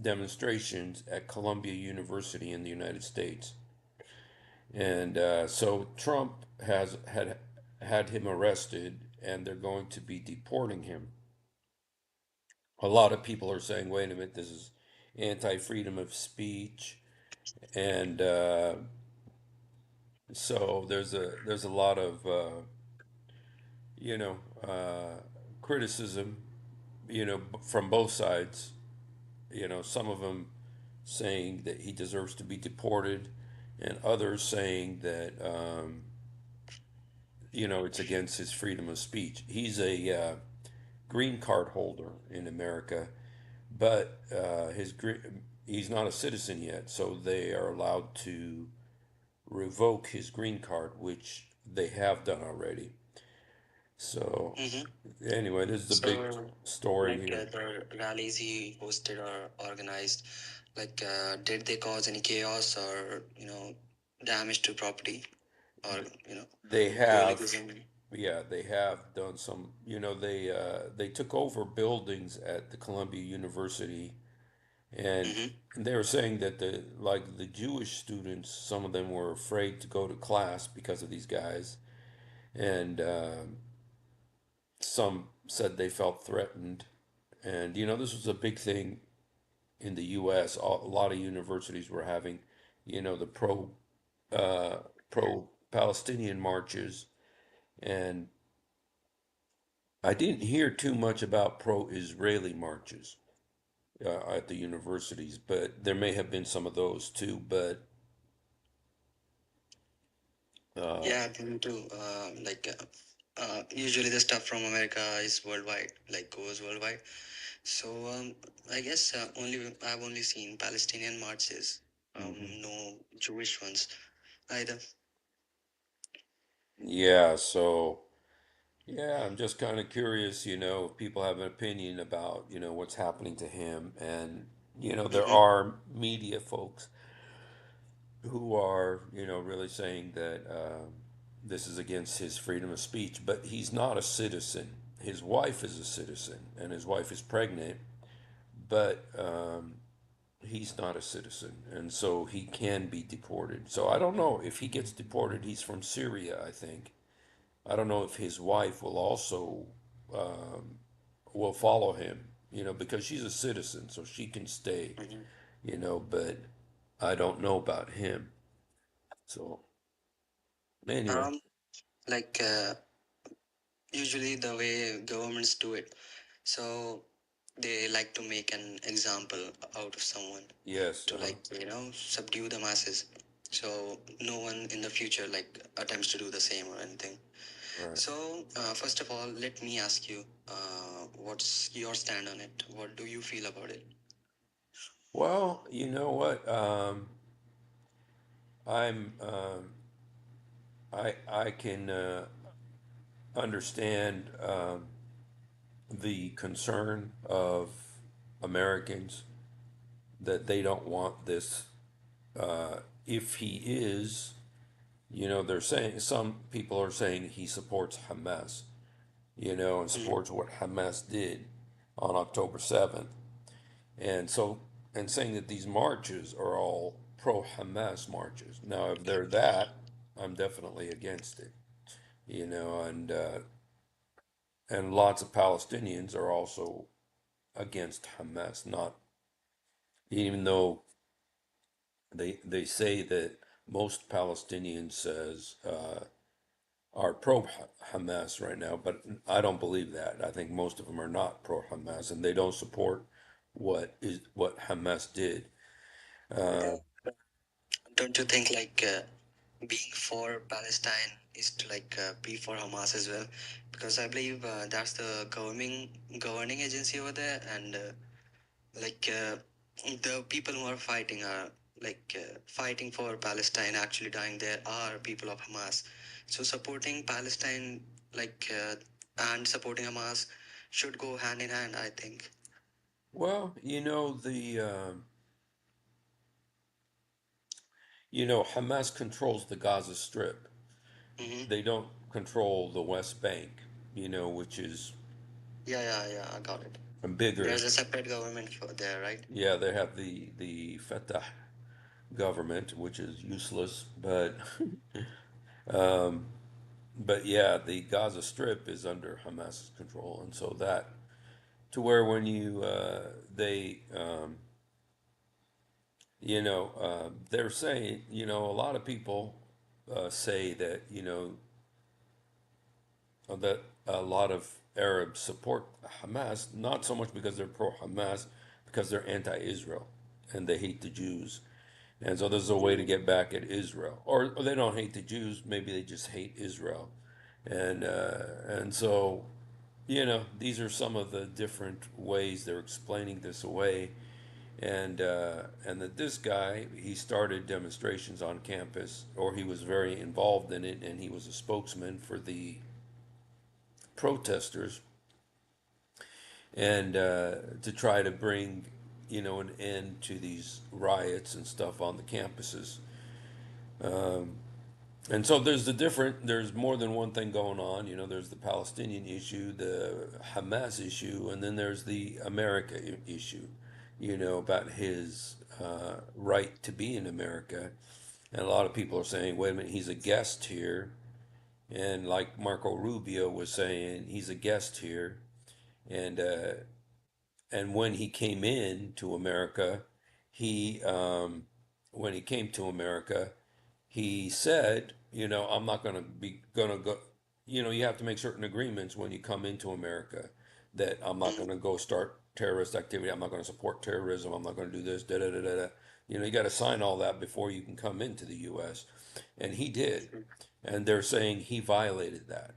demonstrations at Columbia University in the United States. And so Trump has had him arrested, and they're going to be deporting him. A lot of people are saying, "Wait a minute, this is anti-freedom of speech," and so there's a lot of you know criticism, from both sides. Some of them saying that he deserves to be deported, and others saying that it's against his freedom of speech. He's a green card holder in America, but he's not a citizen yet, so they are allowed to revoke his green card, which they have done already. So Mm-hmm. anyway, this is a big So, story like here. the rallies he hosted or organized, did they cause any chaos or damage to property or They have, hooliganism? yeah, they have done some. They took over buildings at the Columbia University, and Mm-hmm. they were saying that the Jewish students, some of them were afraid to go to class because of these guys, and some said they felt threatened. And this was a big thing in the U.S. A lot of universities were having, the uh, pro Palestinian marches, and I didn't hear too much about pro Israeli marches at the universities, but there may have been some of those too. But uh, Yeah, me too. Usually the stuff from America is worldwide, like goes worldwide. So I guess I've only seen Palestinian marches, mhm. no Jewish ones either. Yeah, so yeah, I'm just kind of curious, if people have an opinion about, what's happening to him. And, there Mm-hmm. are media folks who are, really saying that this is against his freedom of speech, but he's not a citizen. His wife is a citizen, and his wife is pregnant, but he's not a citizen, and so he can be deported. So I don't know if he gets deported. He's from Syria, I think. I don't know if his wife will also um, will follow him, because she's a citizen, so she can stay, Mm-hmm. but I don't know about him. So anyway, Um, like Usually the way governments do it, so they like to make an example out of someone yes, to subdue the masses. So no one in the future attempts to do the same or anything. right. So first of all, let me ask you, what's your stand on it? What do you feel about it? Well, you know what? I'm I can understand the concern of Americans that they don't want this. If he is, they're saying some people are saying he supports Hamas, and Mhm. supports what Hamas did on October 7th. And so, and saying that these marches are all pro-Hamas marches. Now, if they're that, I'm definitely against it, and lots of Palestinians are also against Hamas, not even though they say that most Palestinians says are pro Hamas right now, but I don't believe that. I think most of them are not pro Hamas, and they don't support what Hamas did. Uh, Don't you think being for Palestine is to be for Hamas as well? Because I believe that's the governing agency over there, and like uh, the people who are fighting are fighting for Palestine, actually dying there, are people of Hamas. So supporting Palestine and supporting Hamas should go hand in hand, I think. well, Hamas controls the Gaza Strip. Mm-hmm. They don't control the West Bank, which is Yeah, yeah, yeah. I got it. bigger. There's a separate government for there, right? Yeah, they have the Fatah government, which is useless, um, but yeah, the Gaza Strip is under Hamas's control, and so that to where when you they they're saying, a lot of people say that, that a lot of Arabs support Hamas, not so much because they're pro-Hamas, because they're anti-Israel and they hate the Jews. And so this is a way to Mm. get back at Israel. Or they don't hate the Jews, maybe they just hate Israel. And so, these are some of the different ways they're explaining this away. And that this guy, he started demonstrations on campus, or he was very involved in it, and he was a spokesman for the protesters, and to try to bring, an end to these riots and stuff on the campuses. And so there's more than one thing going on. There's the Palestinian issue, the Hamas issue, and then there's the America issue, about his right to be in America. And a lot of people are saying, wait a minute, he's a guest here. And like Marco Rubio was saying, he's a guest here. And when he came in to America, he when he came to America, he said, I'm not gonna go. You have to make certain agreements when you come into America that I'm not Mm. gonna go start terrorist activity. I'm not gonna support terrorism. I'm not gonna do this. Da da da da da. You got to sign all that before you can come into the U.S. And he did, and they're saying he violated that.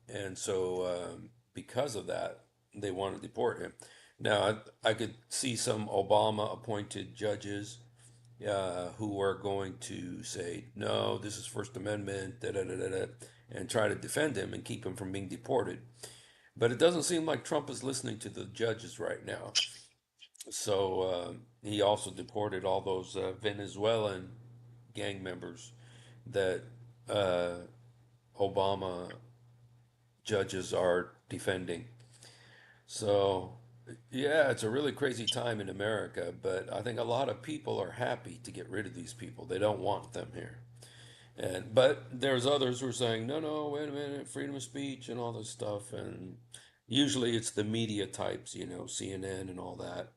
And so, because of that, they want to deport him. Now, I could see some Obama appointed judges who are going to say, no, this is First Amendment, da da da da da, and try to defend him and keep him from being deported. But it doesn't seem like Trump is listening to the judges right now. So he also deported all those Venezuelan gang members that uh, Obama judges are defending. So, yeah, it's a really crazy time in America, but I think a lot of people are happy to get rid of these people. They don't want them here. But there's others who are saying, no, no, wait a minute, freedom of speech and all this stuff. And usually it's the media types, CNN and all that,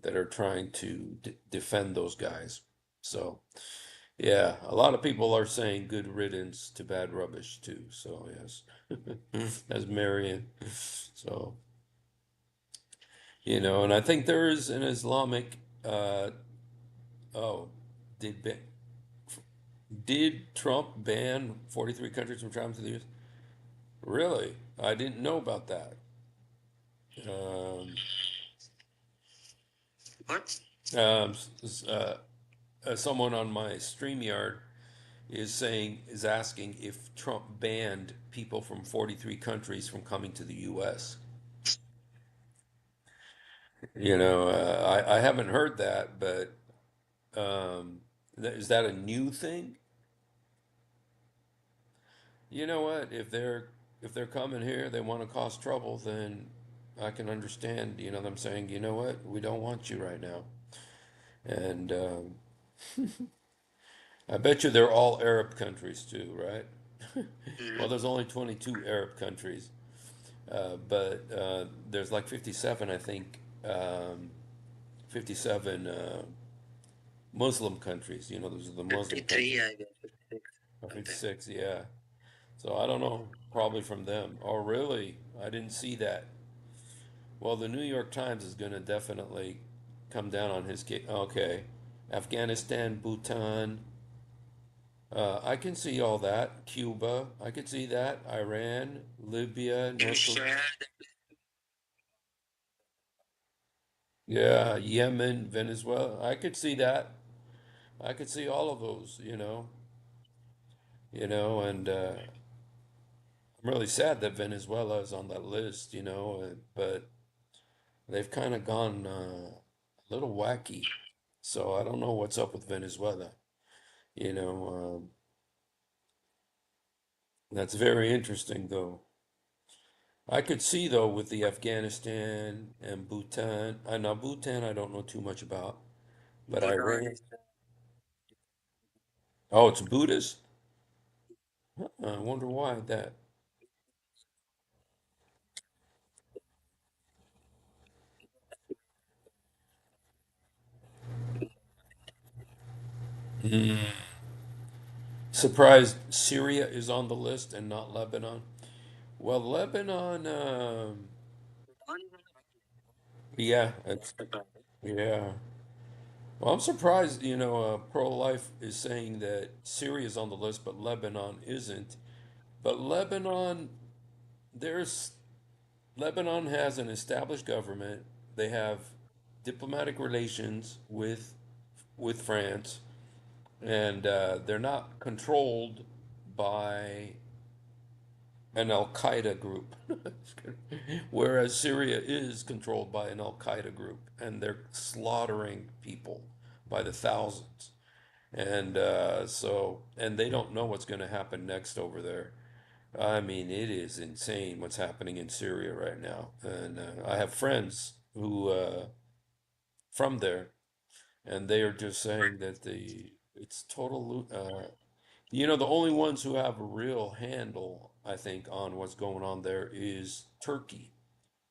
that are trying to defend those guys. So, yeah, a lot of people are saying good riddance to bad rubbish too. So, yes, as Marion. So, and I think there is an Islamic. Oh, did did Trump ban 43 countries from traveling to the U.S.? Really? I didn't know about that. Um, What? um, Someone on my StreamYard is asking if Trump banned people from 43 countries from coming to the U.S. I haven't heard that, but is that a new thing? You know what? If they're coming here, they want to cause trouble, then I can understand, them saying, you know what, we don't want you right now. And I bet you they're all Arab countries too, right? Well, Mm. there's only 22 Arab countries, but there's like 57, I think, 57 Muslim countries. Those are the Muslim 53, countries. I guess, 56, Or something. 56, yeah. So I don't know, probably from them. Oh, really? I didn't see that. Well, the New York Times is going to definitely come down on his case. Okay. Afghanistan, Bhutan. I can see all that. Cuba. I could see that. Iran, Libya, Can you North Korea. share Yeah, Yemen, Venezuela. I could see that. I could see all of those, and I'm really sad that Venezuela is on that list, but they've kind of gone a little wacky. So I don't know what's up with Venezuela. You know, that's very interesting, though. I could see though with the Afghanistan and Bhutan. I know Bhutan I don't know too much about, but Bhutan Iran. is Oh, it's Buddhist? I wonder why that. Hmm. Surprised Syria is on the list and not Lebanon. Well, Lebanon, yeah, it's, yeah. Well, I'm surprised, pro-life is saying that Syria is on the list, but Lebanon isn't. But there's Lebanon has an established government. They have diplomatic relations with France, and they're not controlled by an Al Qaeda group, whereas Syria is controlled by an Al Qaeda group, and they're slaughtering people by the thousands. And they don't know what's going to happen next over there. I mean, it is insane what's happening in Syria right now. And I have friends who from there, and they are just saying that it's total. The only ones who have a real handle, I think, on what's going on there is Turkey.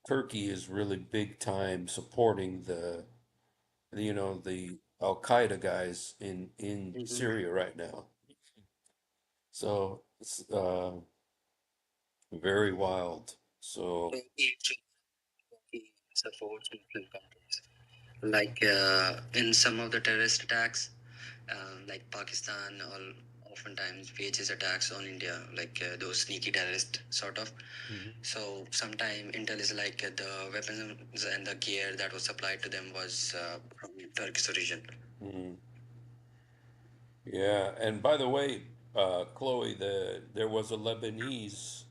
Turkey is really big time supporting the Al Qaeda guys in mhm. Syria right now. So it's very wild. So, Turkey supports Muslim countries. Like in some of the terrorist attacks, like Pakistan, or oftentimes wages attacks on India, like those sneaky terrorist sort of. mhm, So sometime intel is like the weapons and the gear that was supplied to them was from Turkish origin. mhm. Yeah. And by the way, Chloe, there was a Lebanese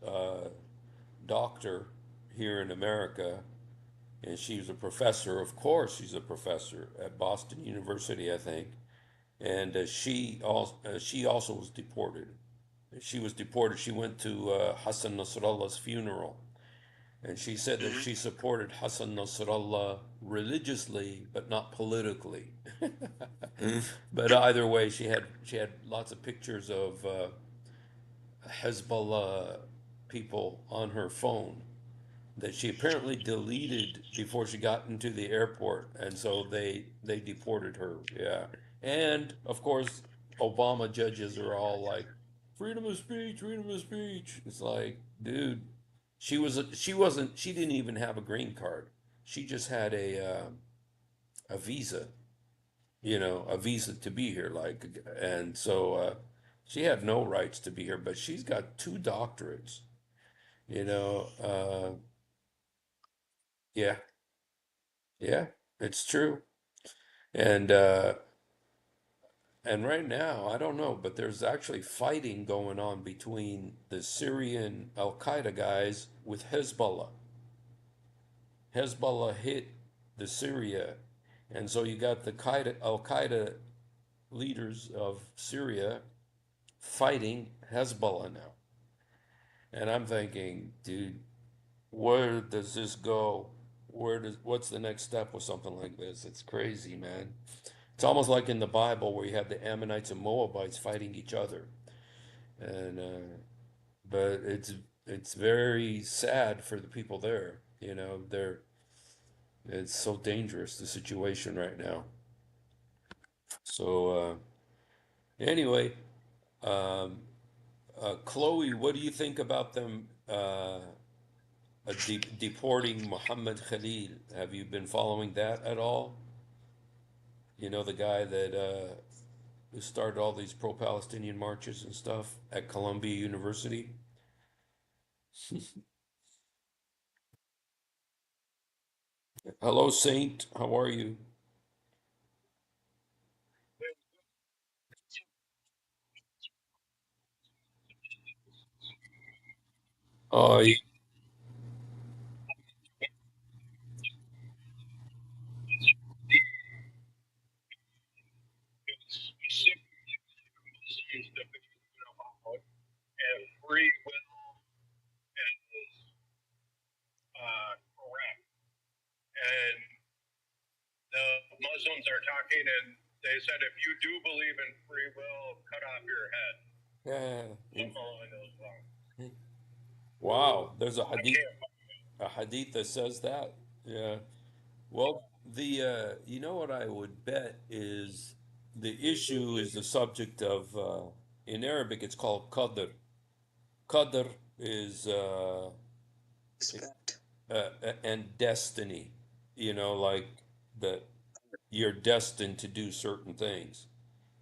doctor here in America, and she was a professor. Of course, she's a professor at Boston University, I think. And she also was deported. She was deported. She went to Hassan Nasrallah's funeral, and she said that Mhm. she supported Hassan Nasrallah religiously, but not politically. But either way, she had lots of pictures of Hezbollah people on her phone that she apparently deleted before she got into the airport, and so they deported her. Yeah, and of course, Obama judges are all like, freedom of speech, freedom of speech. It's like, dude, she didn't even have a green card. She just had a visa, a visa to be here, and so she had no rights to be here. But she's got two doctorates. You know, yeah, yeah, it's true. And and right now, I don't know, but there's actually fighting going on between the Syrian Al Qaeda guys with Hezbollah. Hezbollah hit the Syria, and so you got the Al Qaeda leaders of Syria fighting Hezbollah now. And I'm thinking, dude, where does this go? What's the next step with something like this? It's crazy, man. It's almost like in the Bible where you have the Ammonites and Moabites fighting each other, and but it's very sad for the people there. It's so dangerous the situation right now. So anyway, um, Chloe, what do you think about them deporting Muhammad Khalil? Have you been following that at all? The guy that who started all these pro-Palestinian marches and stuff at Columbia University. Hello, Saint. How are you? Oh, Muslims are talking, and they said if you do believe in free will, cut off your head. Yeah. Something along those lines. Wow, there's I can't. a hadith that says that. Yeah. Well, the you know what I would bet is the issue is the subject of in Arabic it's called qadr. Qadr is Respect. and destiny. You know, like that you're destined to do certain things,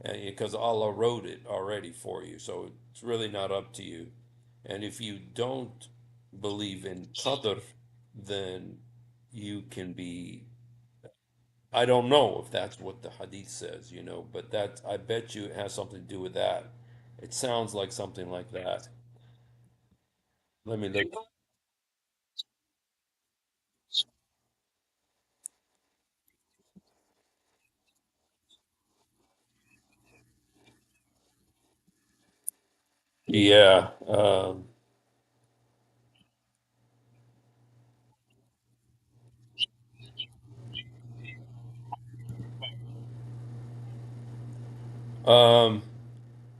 and because Allah wrote it already for you, so it's really not up to you. And if you don't believe in qadr, then you can be I don't know if that's what the hadith says, you know, but that I bet you it has something to do with that. It sounds like something like that. Let me look. Yeah. Um,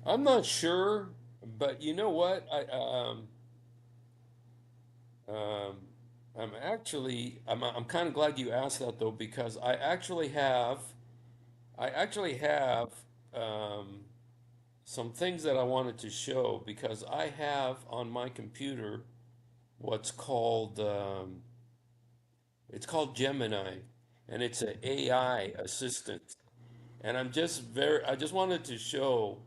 I'm not sure, but you know what? Um, I'm kind of glad you asked that though because I actually have um, some things that I wanted to show because I have on my computer what's called it's called Gemini, and it's an AI assistant. And I just wanted to show,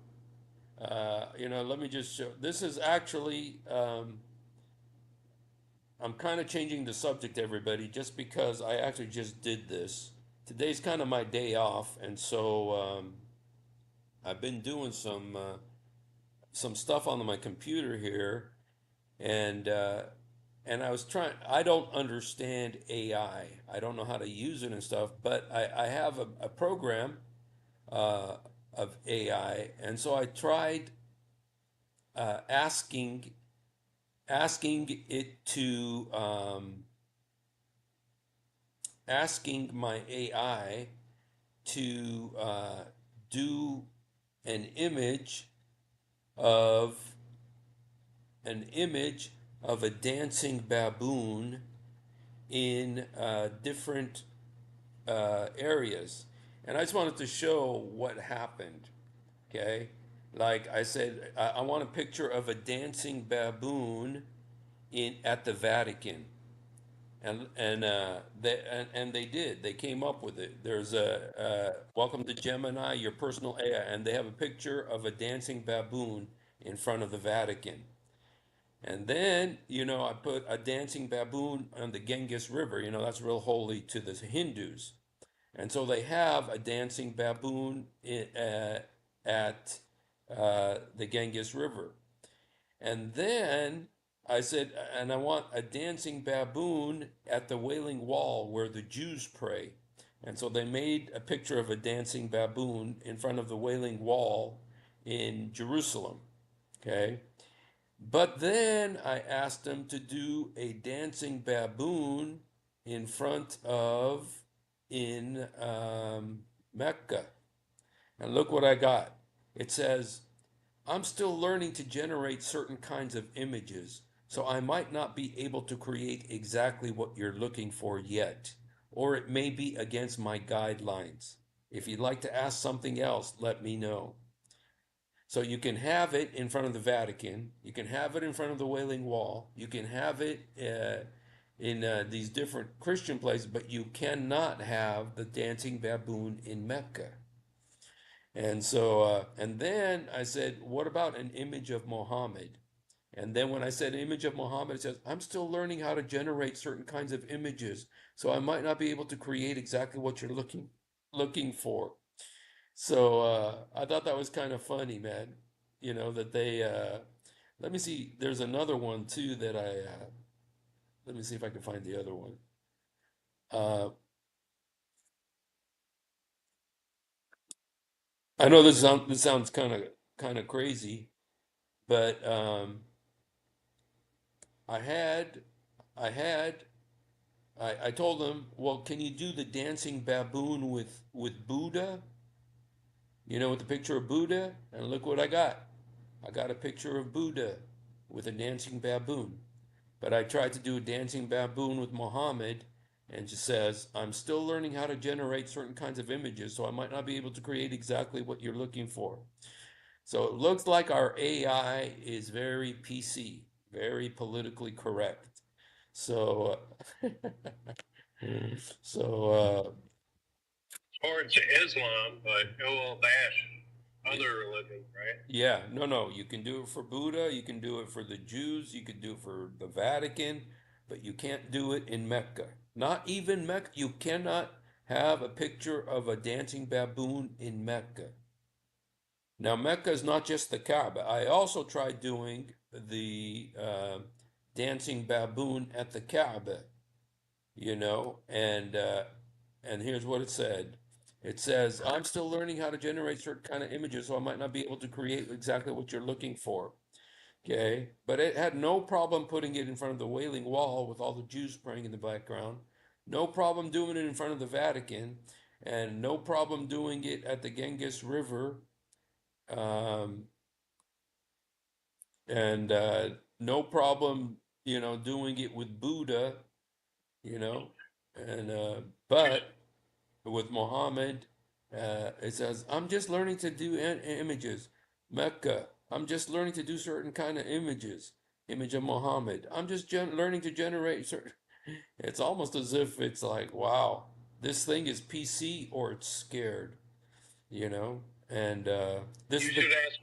let me just show. This is actually, I'm kind of changing the subject, everybody, just because I actually just did this. Today's kind of my day off, and so I've been doing some stuff on my computer here, and and I was trying. I don't understand AI. I don't know how to use it and stuff, but I have a program uh, of AI, and so I tried uh, asking asking it to asking my AI to do an image of an image of a dancing baboon in different areas, and I just wanted to show what happened. Okay, like I said, I want a picture of a dancing baboon in at the Vatican, and they did. They came up with it. There's a welcome to Gemini, your personal AI, and they have a picture of a dancing baboon in front of the Vatican. And then, I put a dancing baboon on the Ganges River. That's real holy to the Hindus. And so they have a dancing baboon at the Ganges River. And then I said, and I want a dancing baboon at the Wailing Wall where the Jews pray. And so they made a picture of a dancing baboon in front of the Wailing Wall in Jerusalem. Okay. But then I asked them to do a dancing baboon in front of in Mecca. And look what I got. It says, I'm still learning to generate certain kinds of images, so I might not be able to create exactly what you're looking for yet, or it may be against my guidelines. If you'd like to ask something else, let me know. So you can have it in front of the Vatican, you can have it in front of the Wailing Wall, you can have it in these different Christian places, but you cannot have the dancing baboon in Mecca. And so, and then I said, what about an image of Muhammad? And then when I said image of Muhammad, it says, I'm still learning how to generate certain kinds of images, so I might not be able to create exactly what you're looking for. So I thought that was kind of funny, man. That they let me see, there's another one too that let me see if I can find the other one. Uh, I know this sounds kind of crazy, but I had I had I told him, well, can you do the dancing baboon with Buddha? You know, with the picture of Buddha? And look what I got. I got a picture of Buddha with a dancing baboon. But I tried to do a dancing baboon with Muhammad, and she says, I'm still learning how to generate certain kinds of images, so I might not be able to create exactly what you're looking for. So it looks like our AI is very PC, very politically correct. So, so Towards Islam, but it will bash other religions, right? yeah, no, you can do it for Buddha, you can do it for the Jews, you can do it for the Vatican, but you can't do it in Mecca. Not even Mecca. You cannot have a picture of a dancing baboon in Mecca. Now, Mecca is not just the Kaaba. I also tried doing the dancing baboon at the Kaaba, you know, and here's what it said. It says, I'm still learning how to generate certain kind of images, so I might not be able to create exactly what you're looking for. Okay, but it had no problem putting it in front of the Wailing Wall with all the Jews praying in the background. No problem doing it in front of the Vatican, and no problem doing it at the Ganges River, um, and no problem, doing it with Buddha, you know, and but with Muhammad, it says, I'm just learning to do images. Mecca, I'm just learning to do certain kind of images. Image of Muhammad. I'm just learning to generate certain. It's almost as if it's like, wow, this thing is PC or it's scared, you know? And this You is the. should ask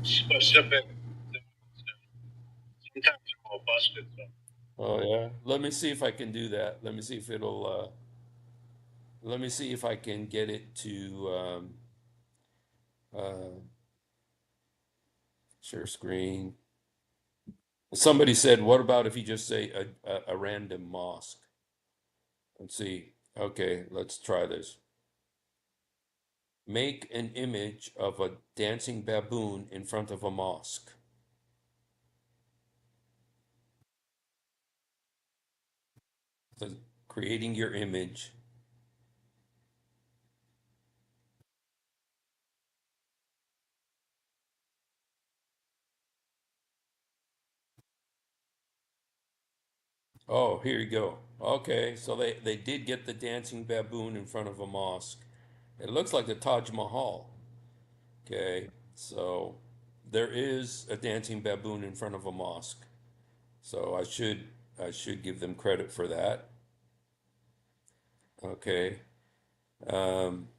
specific things. Sometimes it will bust it. So. Oh, yeah. Let me see if I can do that. Let me see if it'll. Let me see if I can get it to uh, share screen. Somebody said, what about if you just say a random mosque? Let's see. Okay, let's try this. Make an image of a dancing baboon in front of a mosque. So creating your image. Oh, here you go. Okay, so they did get the dancing baboon in front of a mosque. It looks like the Taj Mahal. Okay, so there is a dancing baboon in front of a mosque. So I should give them credit for that. Okay. Um,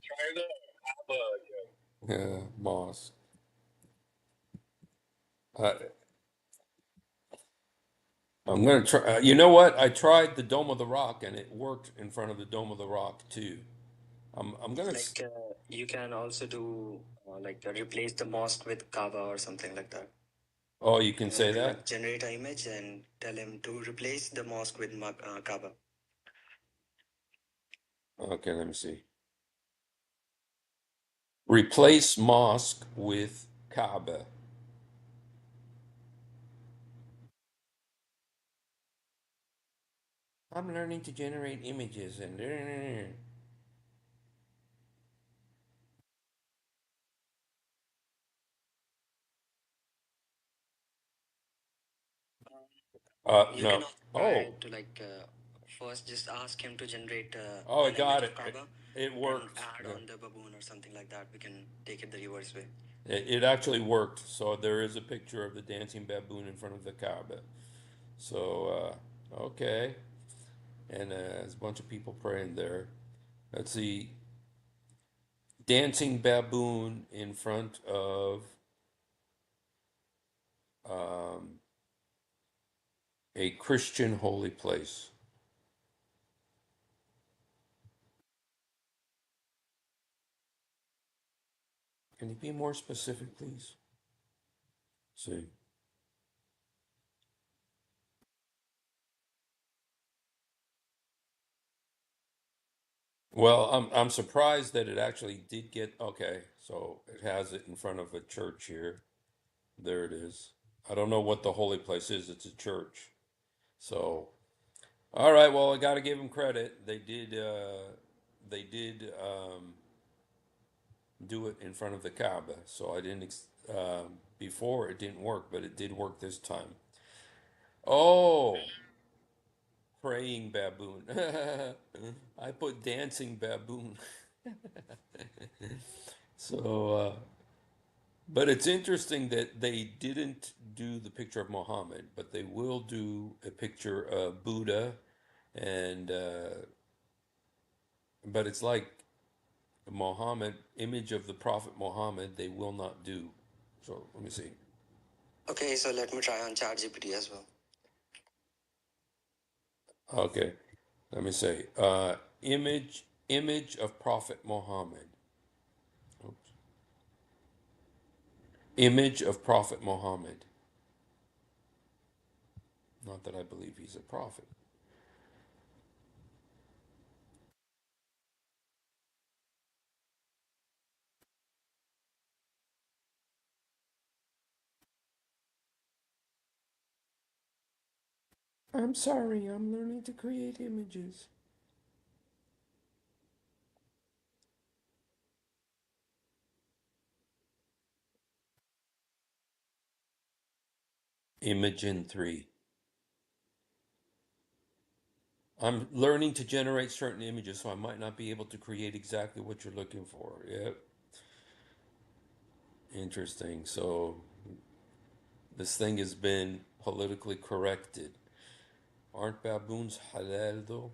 Try the Abba again. mosque. Uh, I'm gonna try. You know what? I tried the Dome of the Rock, and it worked in front of the Dome of the Rock too. I'm gonna. Like you can also do like replace the mosque with Kaaba or something like that. Oh, you You can have say to like that. generate an image and tell him to replace the mosque with Kaaba. Okay, let me see. Replace mosque with Kaaba. I'm learning to generate images and. You can No. also try Oh, to like first just ask him to generate oh, I an image got of it. Kaaba, It then worked. add Yeah. on the baboon or something like that. We can take it the reverse way. It actually worked. So there is a picture of the dancing baboon in front of the Kaaba. So, okay. And there's a bunch of people praying there. Let's see. Dancing baboon in front of um, a Christian holy place. Can you be more specific, please? See. Well, I'm surprised that it actually did get okay. So it has it in front of a church here. There it is. I don't know what the holy place is. It's a church. So, all right. Well, I got to give them credit. They did do it in front of the Kaaba. So I didn't. Before it didn't work, but it did work this time. Oh, praying baboon. I put dancing baboon. So, but it's interesting that they didn't do the picture of Muhammad, but they will do a picture of Buddha, and but it's like Muhammad, image of the Prophet Muhammad, they will not do. So let me see. Okay, so let me try on ChatGPT as well. Okay, let me say image of Prophet Muhammad. Oops. Image of Prophet Muhammad. Not that I believe he's a prophet. I'm sorry, I'm learning to create images. Imagen 3. I'm learning to generate certain images, so I might not be able to create exactly what you're looking for. Yep, interesting. So this thing has been politically corrected. Aren't baboons halal though?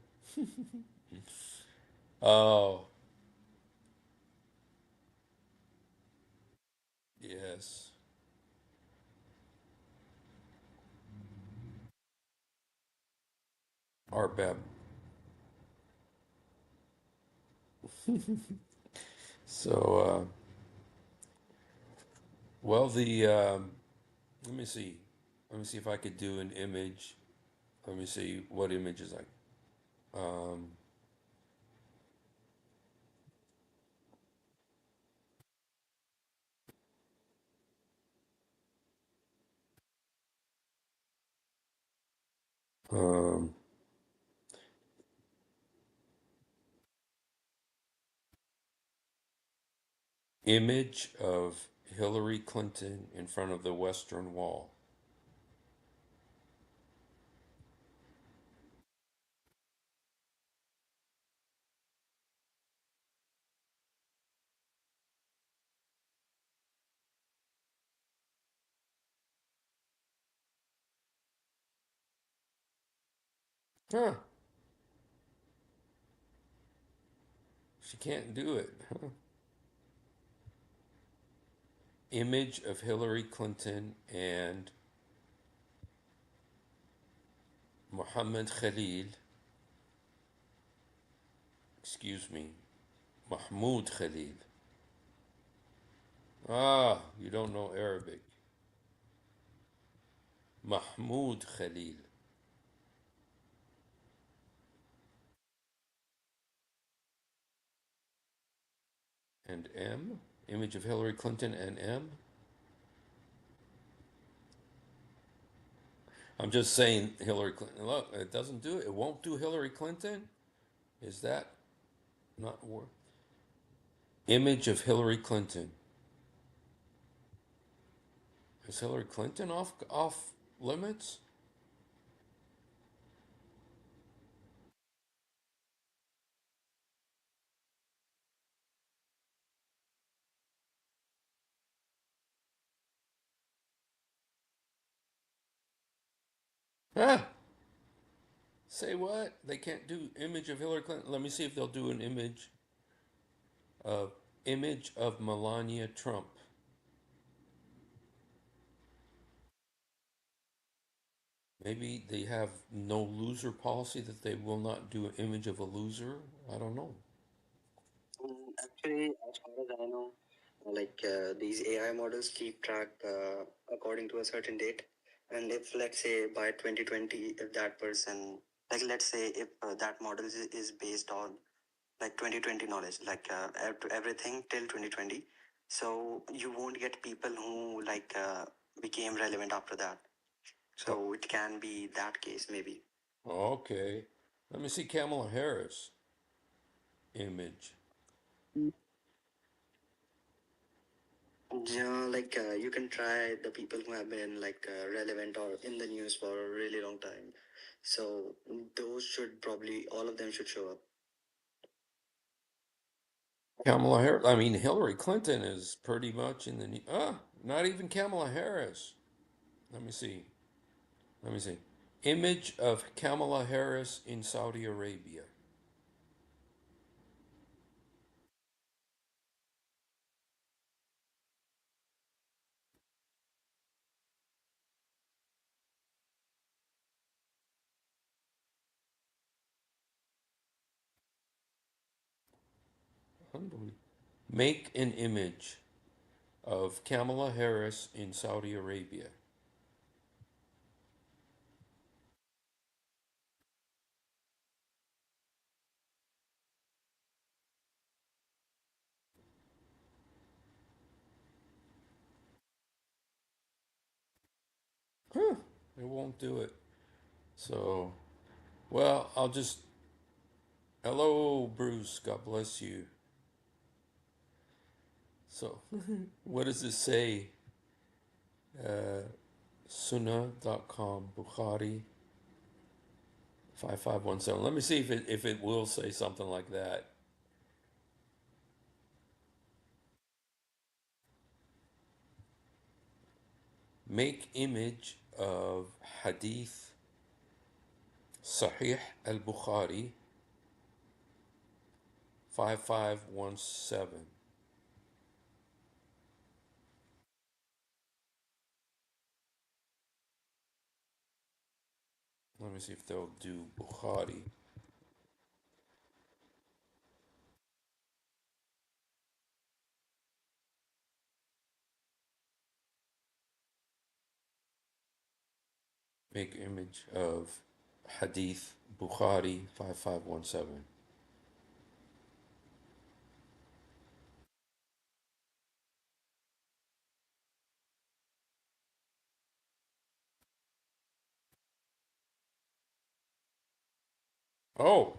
Oh, yes. Are bab. So, well, let me see. Let me see if I could do an image. Let me see what image is like. Um, um, image of Hillary Clinton in front of the Western Wall. Huh. She can't do it. Image of Hillary Clinton and Mohammed Khalil, excuse me, Mahmoud Khalil. Ah, you don't know Arabic. Mahmoud Khalil. And M? Image of Hillary Clinton and M? I'm just saying Hillary Clinton. Look, it doesn't do it. It won't do Hillary Clinton? Is that not work? Image of Hillary Clinton. Is Hillary Clinton off limits? Ah, say what? They can't do image of Hillary Clinton. Let me see if they'll do an of image of Melania Trump. Maybe they have no loser policy that they will not do an image of a loser. I don't know. Actually, as far as I know, these AI models keep track according to a certain date. And if, let's say, by 2020, if that person, like, let's say, if that model is based on like 2020 knowledge, like everything till 2020. So you won't get people who became relevant after that. So it can be that case maybe. Okay. Let me see Kamala Harris image. Yeah, you can try the people who have been relevant or in the news for a really long time. So those should probably all of them should show up. Kamala Harris. I mean, Hillary Clinton is pretty much in the not even Kamala Harris. Let me see. Let me see. Image of Kamala Harris in Saudi Arabia. Unbelievable. Make an image of Kamala Harris in Saudi Arabia. Huh. It won't do it. So, well, I'll just. Hello, Bruce. God bless you. So, what does it say? Uh, Sunnah.com, Bukhari 5517. Let me see if it will say something like that. Make image of Hadith Sahih al Bukhari 5517. Let me see if they'll do Bukhari. Make image of Hadith Bukhari 5517. Oh,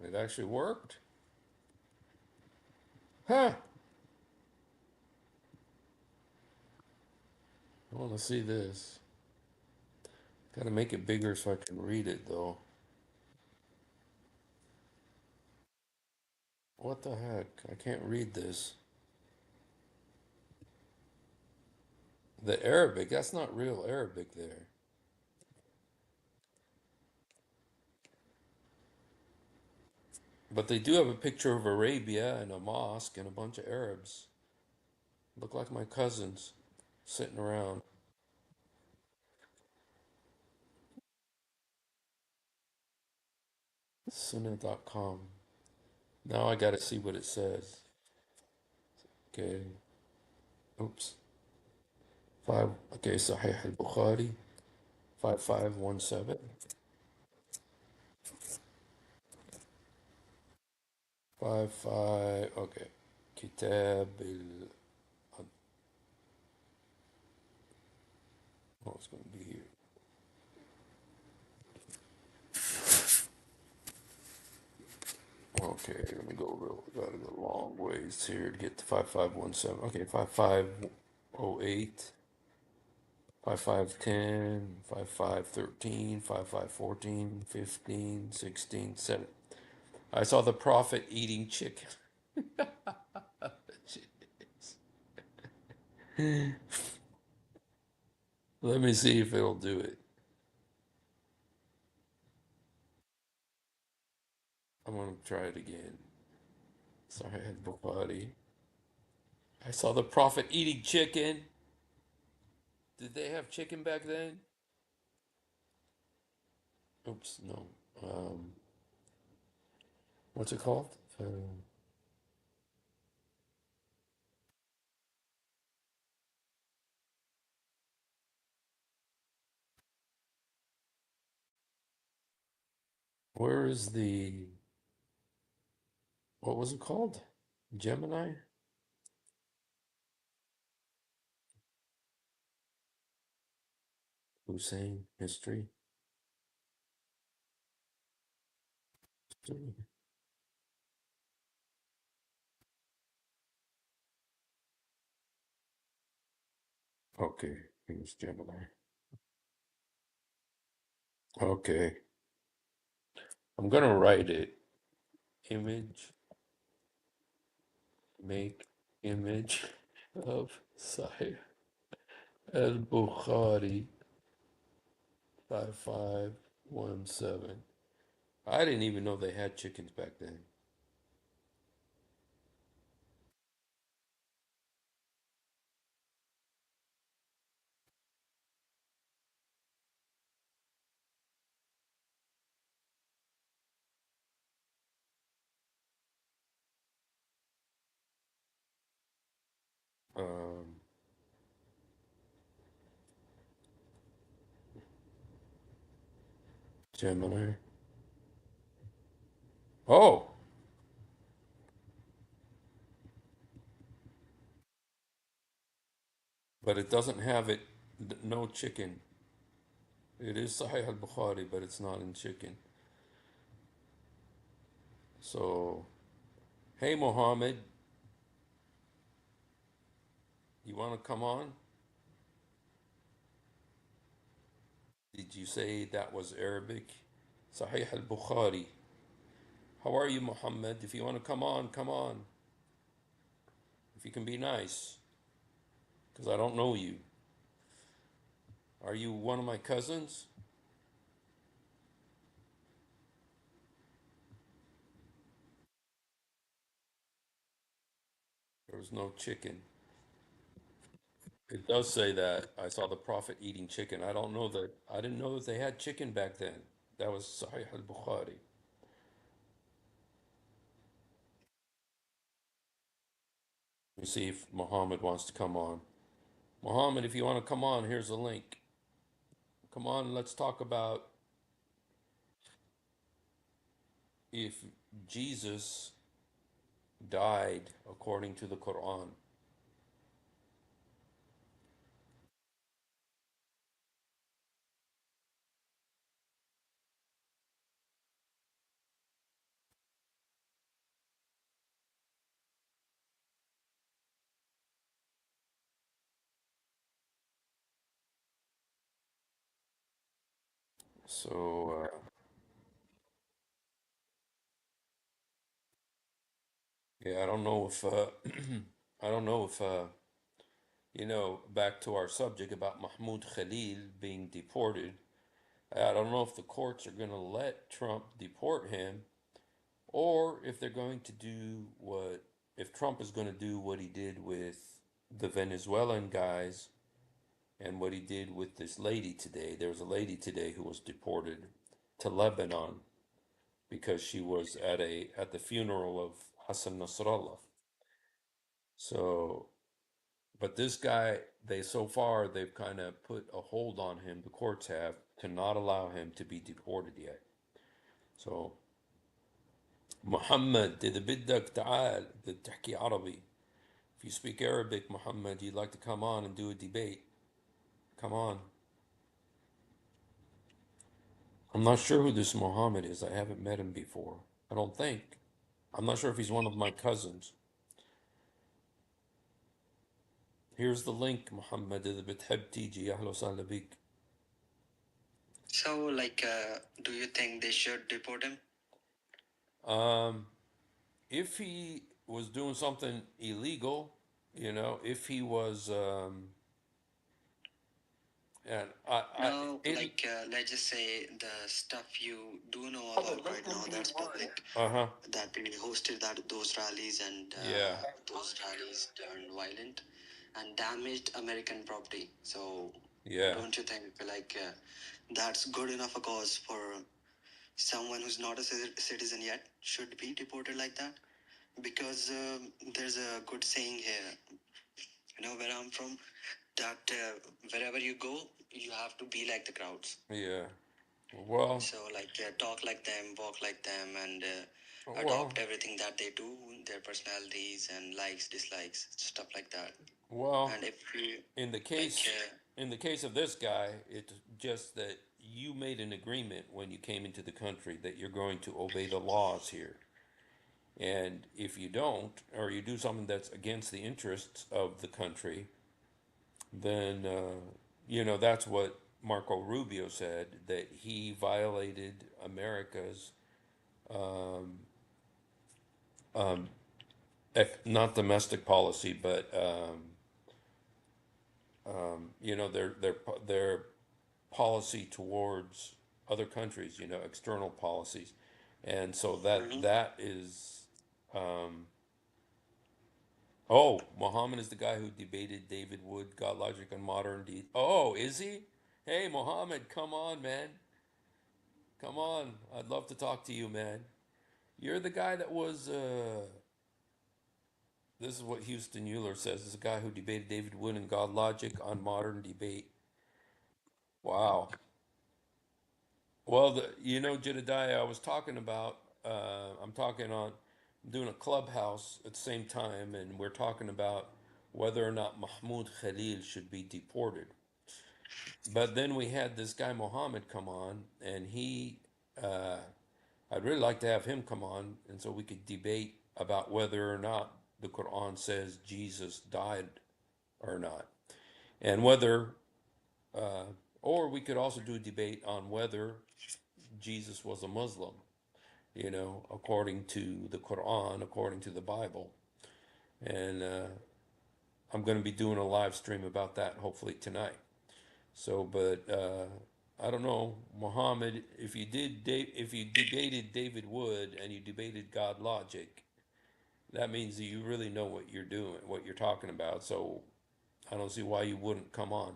it actually worked. Huh. I want to see this. Got to make it bigger so I can read it though. What the heck? I can't read this. The Arabic, that's not real Arabic there. But they do have a picture of Arabia and a mosque and a bunch of Arabs. Look like my cousins sitting around. Sunnah.com. Now I gotta see what it says. Okay. Oops. Five. Okay, Sahih al Bukhari. 5517. Five. Okay. Kitab al. Oh, it's gonna be here. Okay, let me go real. Gotta go long ways here to get to 5517. Okay, 5508. 5510, 5513, 5514, 15, 16, 7. I saw the prophet eating chicken. Let me see if it'll do it. I'm gonna try it again. Sorry, I had Bukhari. I saw the prophet eating chicken. Did they have chicken back then? Oops, no. Um, what's it called? Where is the What was it called? Gemini? Hussein history? History. Okay, it was Gemini. Okay, I'm gonna write it. Image, make image of Sahih al-Bukhari 5517. I didn't even know they had chickens back then. Um, Gemini. Oh, but it doesn't have it. No chicken. It is Sahih al-Bukhari, but it's not in chicken. So, hey Mohammed, you want to come on? Did you say that was Arabic? Sahih al-Bukhari. How are you, Mohammed? If you want to come on, come on. If you can be nice, because I don't know you. Are you one of my cousins? There was no chicken. It does say that. I saw the Prophet eating chicken. I don't know that. I didn't know that they had chicken back then. That was Sahih al-Bukhari. Let me see if Muhammad wants to come on. Muhammad, if you want to come on, here's a link. Come on, let's talk about if Jesus died according to the Quran. So, yeah, I don't know if I don't know if back to our subject about Mahmoud Khalil being deported. I don't know if the courts are going to let Trump deport him, or if they're going to do what, if Trump is going to do what he did with the Venezuelan guys and what he did with this lady today. There was a lady today who was deported to Lebanon because she was at the funeral of Hassan Nasrallah. So, but this guy, so far they've kind of put a hold on him. The courts have to not allow him to be deported yet. So محمد إذا بدك تعال بدك تحكي عربي. If you speak Arabic, Muhammad, you'd like to come on and do a debate, come on. I'm not sure who this Muhammad is. I haven't met him before. I don't think. I'm not sure if he's one of my cousins. Here's the link, Muhammad. إذا بتحب تيجي أهلا وسهلا بيك. So, do you think they should deport him? Um, if he was doing something illegal, if he was, and No, in, let's just say the stuff you do know about right now that's public, uh-huh, that we hosted those rallies and yeah, those rallies turned violent and damaged American property. So, yeah, don't you think that's good enough a cause for someone who's not a citizen yet should be deported like that? Because there's a good saying here, where I'm from, that wherever you go, you have to be like the crowds. yeah. Well, So like talk like them, walk like them, and well, adopt everything that they do, their personalities and likes, dislikes, stuff like that. well. And if you In the like, case in the case of this guy, it's just that you made an agreement when you came into the country that you're going to obey the laws here. And if you don't, or you do something that's against the interests of the country, then that's what Marco Rubio said, that he violated America's not domestic policy, but their policy towards other countries, external policies. And so that mhm. that is oh, Muhammad is the guy who debated David Wood, God Logic and Modern D. Oh, is he? Hey, Muhammad, come on, man. Come on. I'd love to talk to you, man. You're the guy that was this is what Houston Euler says. This is a guy who debated David Wood and God Logic on Modern Debate. Wow. Well, Jedediah, I was talking about, I'm doing a clubhouse at the same time, and we're talking about whether or not Mahmoud Khalil should be deported. But then we had this guy Mohammed come on, and uh, I'd really like to have him come on, and so we could debate about whether or not the Quran says Jesus died or not, and whether, uh, or we could also do a debate on whether Jesus was a Muslim, according to the Quran, according to the Bible. And I'm going to be doing a live stream about that hopefully tonight. So, but I don't know, Muhammad, if you debated David Wood and you debated God Logic, that means that you really know what you're doing, what you're talking about. So I don't see why you wouldn't come on.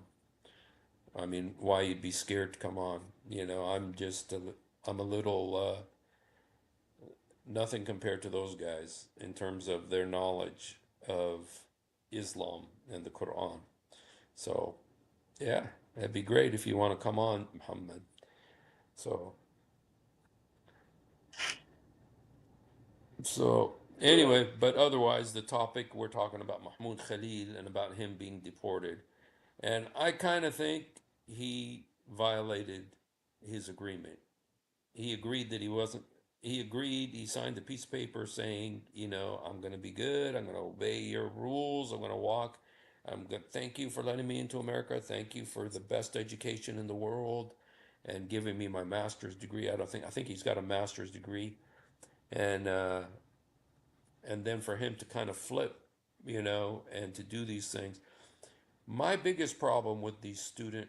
I mean, why you'd be scared to come on. I'm a little nothing compared to those guys in terms of their knowledge of Islam and the Quran. So, yeah, that'd be great if you want to come on, Muhammad. So, anyway, but otherwise, the topic we're talking about Mahmoud Khalil and about him being deported. And I kind of think he violated his agreement. He agreed that he wasn't, he agreed, he signed a piece of paper saying, I'm going to be good, I'm going to obey your rules, I'm going to walk. I'm going to thank you for letting me into America. Thank you for the best education in the world and giving me my master's degree. I think he's got a master's degree. And then for him to kind of flip, and to do these things. My biggest problem with these student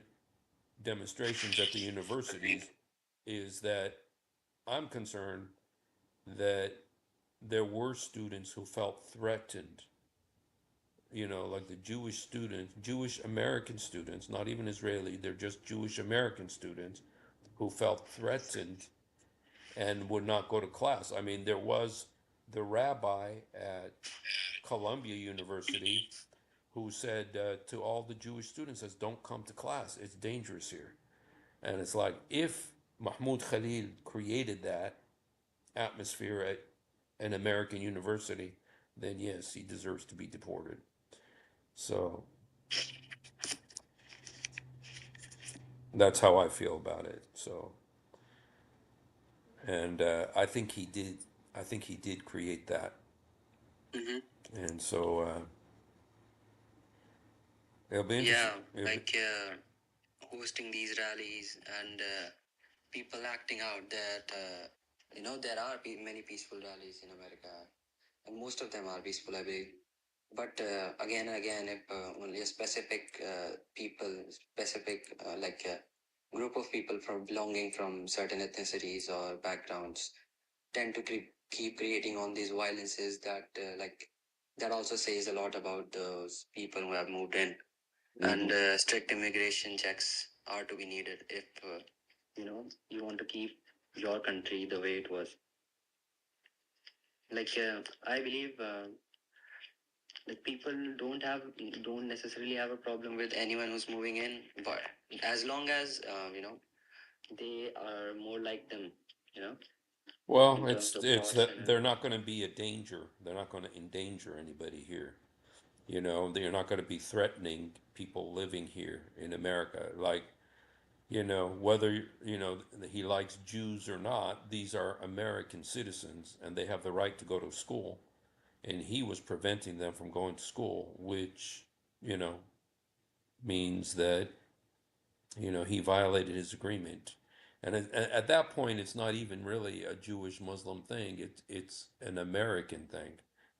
demonstrations at the Agreed. universities is that I'm concerned that there were students who felt threatened, like the Jewish students, Jewish American students, not even Israeli, they're just Jewish American students who felt threatened and would not go to class. I mean, there was the rabbi at Columbia University who said to all the Jewish students, says, don't come to class, it's dangerous here. And it's like, if Mahmoud Khalil created that atmosphere at an American university, then yes, he deserves to be deported. So that's how I feel about it. So, and I think he did. I think he did create that. Hmm. And so it'll be interesting. Yeah, like hosting these rallies and people acting out that there are many peaceful rallies in America, and most of them are peaceful, I believe. But again and again, if only a specific people, specific group of people from belonging from certain ethnicities or backgrounds tend to keep creating on these violences, that also says a lot about those people who have moved in. And strict immigration checks are to be needed if you want to keep your country the way it was. I believe people don't necessarily have a problem with anyone who's moving in, but as long as they are more like them, you know, Well, in terms of it's thoughts that and they're everything. not going to be a danger. They're not going to endanger anybody here. You know, they're not going to be threatening people living here in America. Like, you know, whether, you know, he likes Jews or not, these are American citizens and they have the right to go to school. And he was preventing them from going to school, which, you know, means that, you know, he violated his agreement. And at that point, it's not even really a Jewish Muslim thing. It's an American thing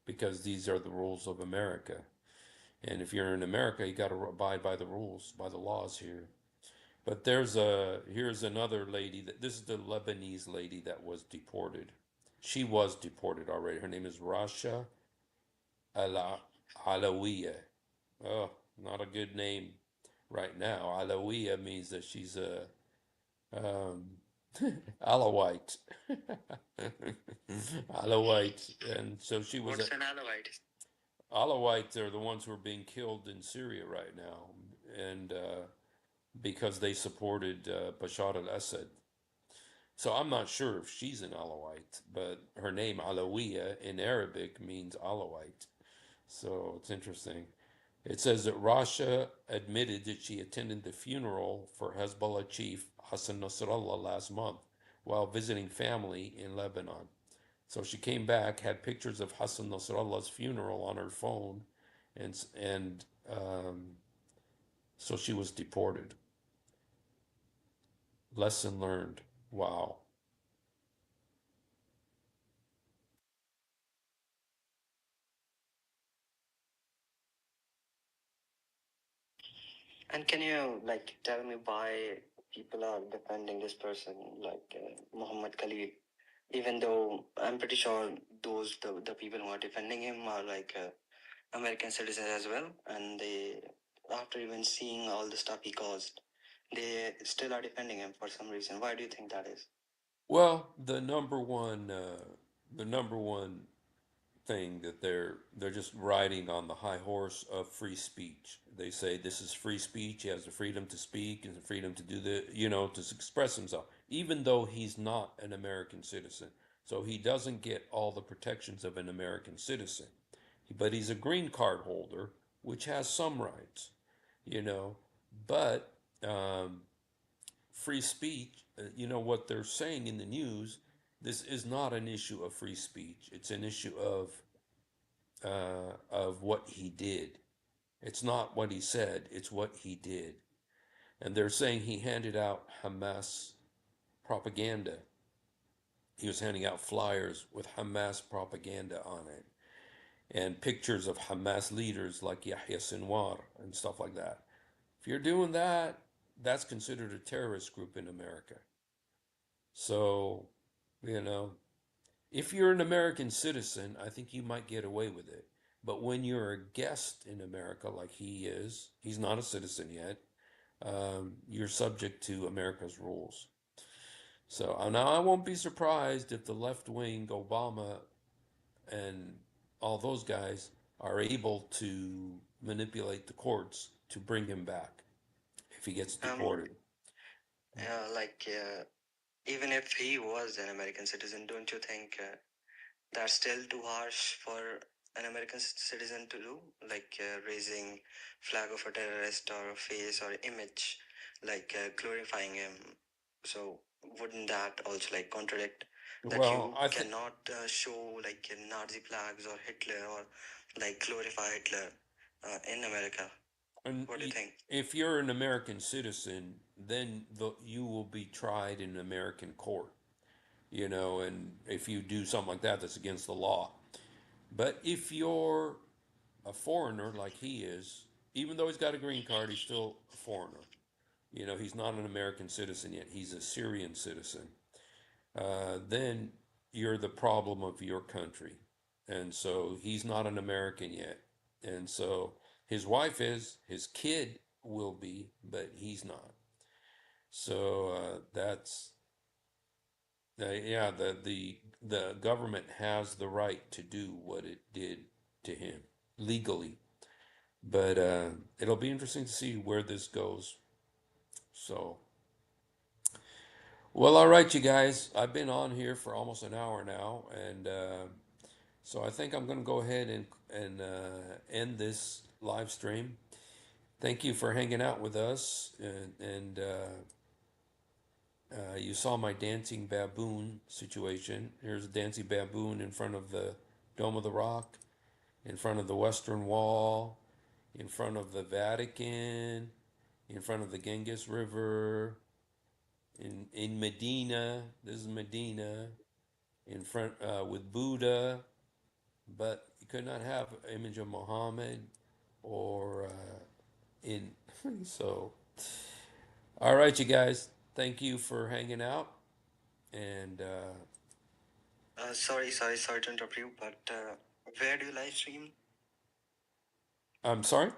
because these are the rules of America. And if you're in America, you got to abide by the rules, by the laws here. But here's another lady that this is the Lebanese lady that was deported. She was deported already. Her name is Rasha Ala Alawiya. Oh, not a good name right now. Alawiya means that she's a um, Alawite. Alawite, and so she was a What's an Alawite? Alawites are the ones who are being killed in Syria right now, and because they supported Bashar al-Assad. So I'm not sure if she's an Alawite, but her name Alawiya in Arabic means Alawite. So it's interesting. It says that Rasha admitted that she attended the funeral for Hezbollah chief Hassan Nasrallah last month while visiting family in Lebanon. So she came back, had pictures of Hassan Nasrallah's funeral on her phone, and so she was deported. Lesson learned. Wow. And can you like tell me why people are defending this person, like Muhammad Khalil? Even though I'm pretty sure the people who are defending him are like American citizens as well, and they, after even seeing all the stuff he caused, they still are defending him for some reason. Why do you think that is? Well, the number one thing that they're just riding on the high horse of free speech. They say this is free speech. He has the freedom to speak and the freedom to do the, you know, to express himself, even though he's not an American citizen. So he doesn't get all the protections of an American citizen, but he's a green card holder, which has some rights, you know. But um, free speech, you know, what they're saying in the news, this is not an issue of free speech. It's an issue of what he did. It's not what he said, it's what he did. And they're saying he handed out Hamas propaganda. He was handing out flyers with Hamas propaganda on it and pictures of Hamas leaders like Yahya Sinwar and stuff like that. If you're doing that, that's considered a terrorist group in America. So, you know, if you're an American citizen, I think you might get away with it. But when you're a guest in America, like he is, he's not a citizen yet, you're subject to America's rules. So now I won't be surprised if the left wing, Obama, and all those guys are able to manipulate the courts to bring him back if he gets Um, deported. like even if he was an American citizen, don't you think that's still too harsh for an American citizen to do? Like raising flag of a terrorist or a face or image, like glorifying him. So wouldn't that also like contradict that Well, you I think, cannot show like Nazi flags or Hitler or like glorify Hitler in America? and What do you think? if you're an American citizen, then you will be tried in an American court, you know, and if you do something like that, that's against the law. But if you're a foreigner like he is, even though he's got a green card, he's still a foreigner. You know, he's not an American citizen yet. He's a Syrian citizen. Then you're the problem of your country. And so he's not an American yet. And so his wife is, his kid will be, but he's not. So yeah, the government has the right to do what it did to him legally. But it'll be interesting to see where this goes. So Well, all right, you guys. I've been on here for almost an hour now, and so I think I'm going to go ahead and end this live stream. Thank you for hanging out with us, and you saw my dancing baboon situation. Here's a dancing baboon in front of the Dome of the Rock, in front of the Western Wall, in front of the Vatican, in front of the Ganges River, in Medina. This is Medina, in front with Buddha, but you could not have an image of Muhammad or in. So, all right, you guys. Thank you for hanging out, and Sorry to interrupt you, but where do you live stream? I'm sorry.